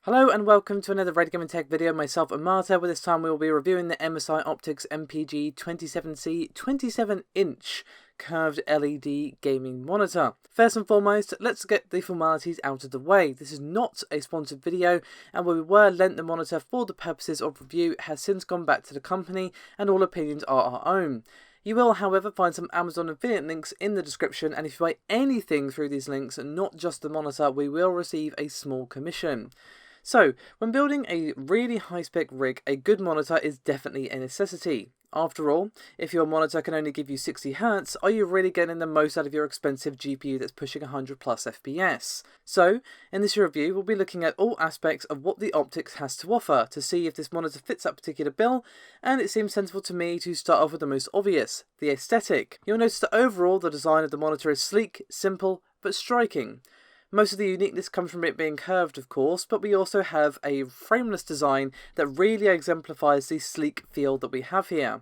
Hello and welcome to another Red Gaming Tech video. Myself, Amata, where this time we will be reviewing the MSI Optix MPG27C 27-inch curved LED gaming monitor. First and foremost, let's get the formalities out of the way. This is not a sponsored video, and where we were lent the monitor for the purposes of review has since gone back to the company, and all opinions are our own. You will, however, find some Amazon affiliate links in the description, and if you buy anything through these links, not just the monitor, we will receive a small commission. So, when building a really high-spec rig, a good monitor is definitely a necessity. After all, if your monitor can only give you 60Hz, are you really getting the most out of your expensive GPU that's pushing 100+ FPS? So, in this review, we'll be looking at all aspects of what the Optix has to offer to see if this monitor fits that particular bill, and it seems sensible to me to start off with the most obvious, the aesthetic. You'll notice that overall the design of the monitor is sleek, simple, but striking. Most of the uniqueness comes from it being curved, of course, but we also have a frameless design that really exemplifies the sleek feel that we have here.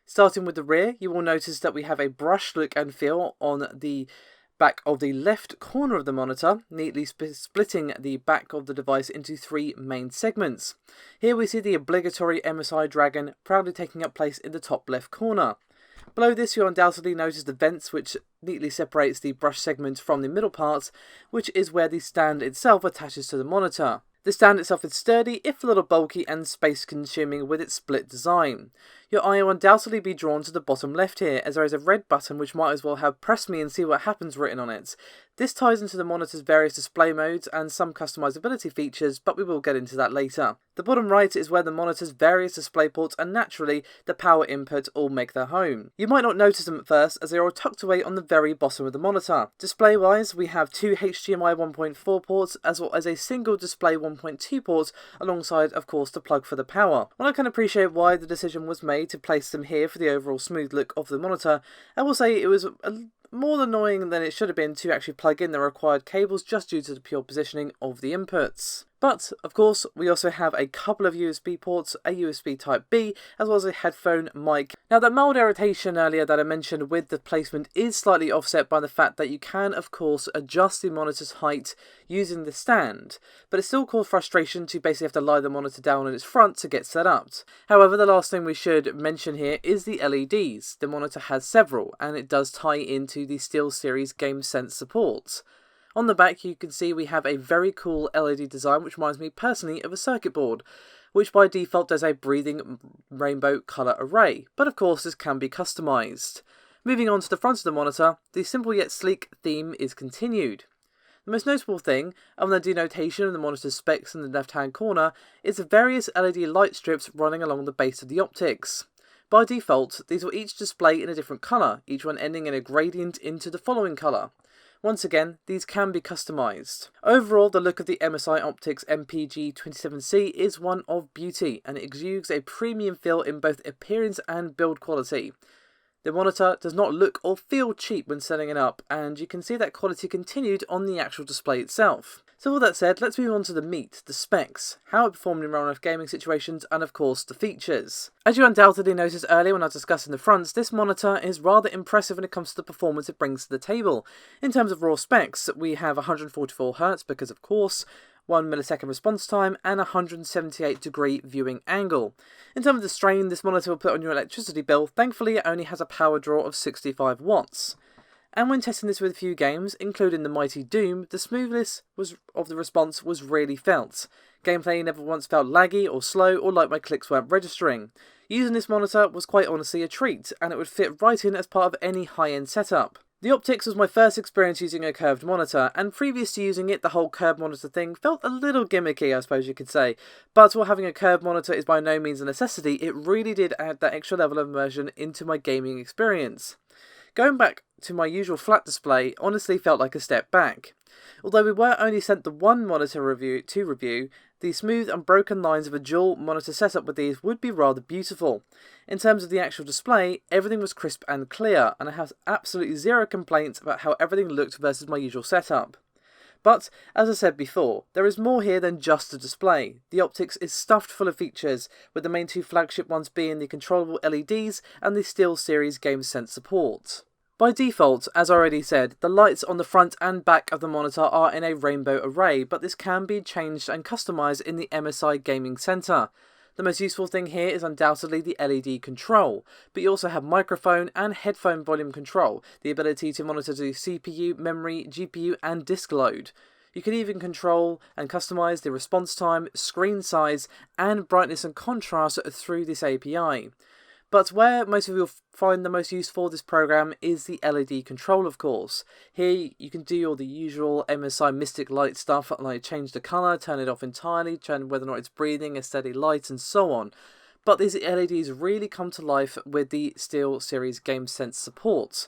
Starting with the rear, you will notice that we have a brushed look and feel on the back of the left corner of the monitor, neatly splitting the back of the device into three main segments. Here we see the obligatory MSI Dragon proudly taking up place in the top left corner. Below this, you'll undoubtedly notice the vents, which neatly separates the brush segment from the middle parts, which is where the stand itself attaches to the monitor. The stand itself is sturdy, if a little bulky and space-consuming with its split design. Your eye will undoubtedly be drawn to the bottom left here, as there is a red button which might as well have "press me and see what happens" written on it. This ties into the monitor's various display modes and some customizability features, but we will get into that later. The bottom right is where the monitor's various display ports and naturally the power input all make their home. You might not notice them at first, as they are all tucked away on the very bottom of the monitor. Display wise, we have two HDMI 1.4 ports as well as a single display 1.2 port alongside, of course, the plug for the power. While I can appreciate why the decision was made to place them here for the overall smooth look of the monitor, I will say it was more annoying than it should have been to actually plug in the required cables just due to the pure positioning of the inputs. But, of course, we also have a couple of USB ports, a USB Type-B, as well as a headphone mic. Now, that mild irritation earlier that I mentioned with the placement is slightly offset by the fact that you can, of course, adjust the monitor's height using the stand, but it still causes frustration to basically have to lie the monitor down on its front to get set up. However, the last thing we should mention here is the LEDs. The monitor has several, and it does tie into the SteelSeries GameSense support. On the back, you can see we have a very cool LED design, which reminds me personally of a circuit board, which by default does a breathing rainbow colour array, but of course this can be customised. Moving on to the front of the monitor, the simple yet sleek theme is continued. The most notable thing, other than the denotation of the monitor's specs in the left-hand corner, is the various LED light strips running along the base of the Optix. By default, these will each display in a different colour, each one ending in a gradient into the following colour. Once again, these can be customised. Overall, the look of the MSI Optix MPG27C is one of beauty, and it exudes a premium feel in both appearance and build quality. The monitor does not look or feel cheap when setting it up, and you can see that quality continued on the actual display itself. So with that said, let's move on to the meat, the specs, how it performed in real-life gaming situations, and of course the features. As you undoubtedly noticed earlier when I was discussing the fronts, this monitor is rather impressive when it comes to the performance it brings to the table. In terms of raw specs, we have 144Hz because of course, 1 millisecond response time, and 178-degree viewing angle. In terms of the strain this monitor will put on your electricity bill, thankfully it only has a power draw of 65 watts. And when testing this with a few games, including the mighty Doom, the smoothness of the response was really felt. Gameplay never once felt laggy or slow or like my clicks weren't registering. Using this monitor was quite honestly a treat, and it would fit right in as part of any high-end setup. The Optix was my first experience using a curved monitor, and previous to using it, the whole curved monitor thing felt a little gimmicky, I suppose you could say. But while having a curved monitor is by no means a necessity, it really did add that extra level of immersion into my gaming experience. Going back to my usual flat display honestly felt like a step back. Although we were only sent the one monitor to review, the smooth and broken lines of a dual monitor setup with these would be rather beautiful. In terms of the actual display, everything was crisp and clear, and I have absolutely zero complaints about how everything looked versus my usual setup. But, as I said before, there is more here than just a display. The Optix is stuffed full of features, with the main two flagship ones being the controllable LEDs and the SteelSeries GameSense support. By default, as I already said, the lights on the front and back of the monitor are in a rainbow array, but this can be changed and customised in the MSI Gaming Center. The most useful thing here is undoubtedly the LED control, but you also have microphone and headphone volume control, the ability to monitor the CPU, memory, GPU and disk load. You can even control and customize the response time, screen size and brightness and contrast through this API. But where most of you will find the most use for this program is the LED control, of course. Here you can do all the usual MSI Mystic Light stuff, like change the colour, turn it off entirely, turn whether or not it's breathing, a steady light and so on. But these LEDs really come to life with the SteelSeries GameSense support.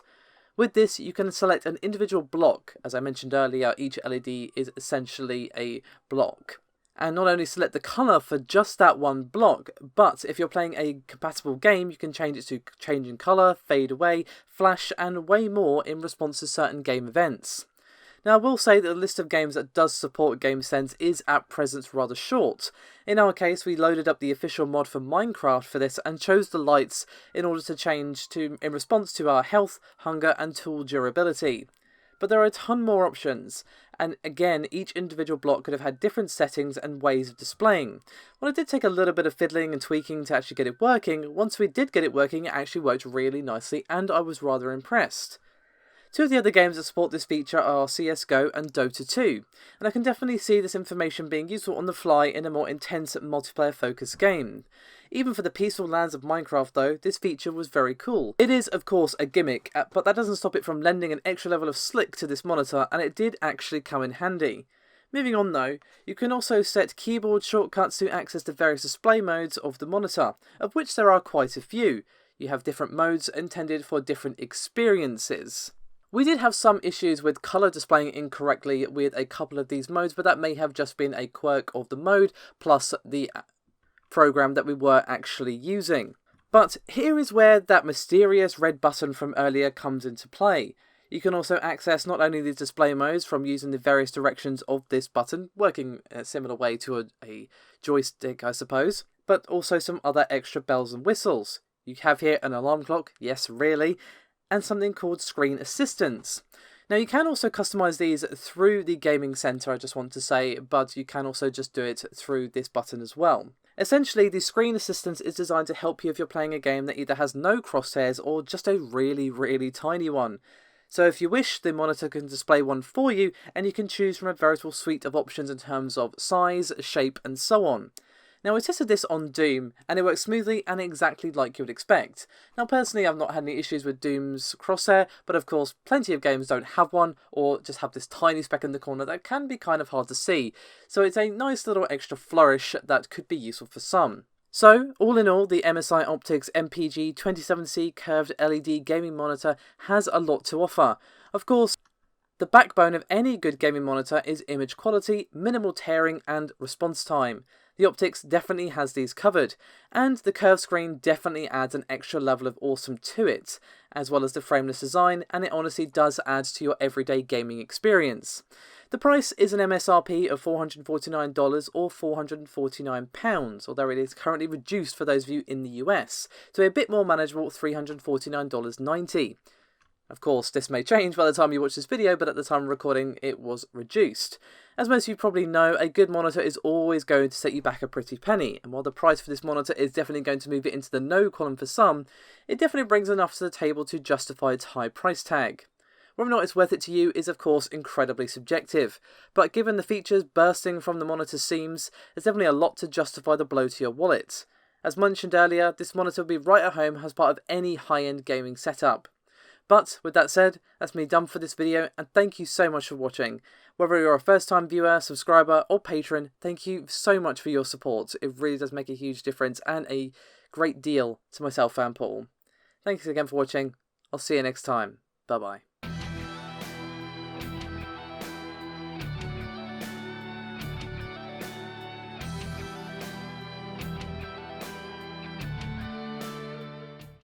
With this, you can select an individual block. As I mentioned earlier, each LED is essentially a block. And not only select the colour for just that one block, but if you're playing a compatible game, you can change it to change in colour, fade away, flash, and way more in response to certain game events. Now I will say that the list of games that does support GameSense is at present rather short. In our case, we loaded up the official mod for Minecraft for this and chose the lights in order to change in response to our health, hunger, and tool durability. But there are a ton more options, and again, each individual block could have had different settings and ways of displaying. While it did take a little bit of fiddling and tweaking to actually get it working, once we did get it working, it actually worked really nicely, and I was rather impressed. Two of the other games that support this feature are CSGO and Dota 2, and I can definitely see this information being useful on the fly in a more intense multiplayer-focused game. Even for the peaceful lands of Minecraft though, this feature was very cool. It is of course a gimmick, but that doesn't stop it from lending an extra level of slick to this monitor, and it did actually come in handy. Moving on though, you can also set keyboard shortcuts to access the various display modes of the monitor, of which there are quite a few. You have different modes intended for different experiences. We did have some issues with colour displaying incorrectly with a couple of these modes, but that may have just been a quirk of the mode plus the program that we were actually using. But here is where that mysterious red button from earlier comes into play. You can also access not only the display modes from using the various directions of this button, working in a similar way to a joystick I suppose, but also some other extra bells and whistles. You have here an alarm clock, yes really, and something called Screen Assistance. Now you can also customize these through the Gaming Center, I just want to say, but you can also just do it through this button as well. Essentially, the Screen Assistance is designed to help you if you're playing a game that either has no crosshairs or just a really tiny one. So if you wish, the monitor can display one for you, and you can choose from a veritable suite of options in terms of size, shape, and so on. Now we tested this on Doom, and it works smoothly and exactly like you would expect. Now personally I've not had any issues with Doom's crosshair, but of course plenty of games don't have one, or just have this tiny speck in the corner that can be kind of hard to see. So it's a nice little extra flourish that could be useful for some. So, all in all, the MSI Optix MPG27C curved LED gaming monitor has a lot to offer. Of course, the backbone of any good gaming monitor is image quality, minimal tearing and response time. The Optix definitely has these covered, and the curved screen definitely adds an extra level of awesome to it, as well as the frameless design, and it honestly does add to your everyday gaming experience. The price is an MSRP of $449 or £449, although it is currently reduced for those of you in the US, to a bit more manageable $349.90. Of course, this may change by the time you watch this video, but at the time of recording, it was reduced. As most of you probably know, a good monitor is always going to set you back a pretty penny, and while the price for this monitor is definitely going to move it into the no column for some, it definitely brings enough to the table to justify its high price tag. Whether or not it's worth it to you is of course incredibly subjective, but given the features bursting from the monitor seams, there's definitely a lot to justify the blow to your wallet. As mentioned earlier, this monitor will be right at home as part of any high-end gaming setup. But with that said, that's me done for this video, and thank you so much for watching. Whether you're a first time viewer, subscriber or patron, thank you so much for your support. It really does make a huge difference and a great deal to myself and Paul. Thanks again for watching. I'll see you next time. Bye bye.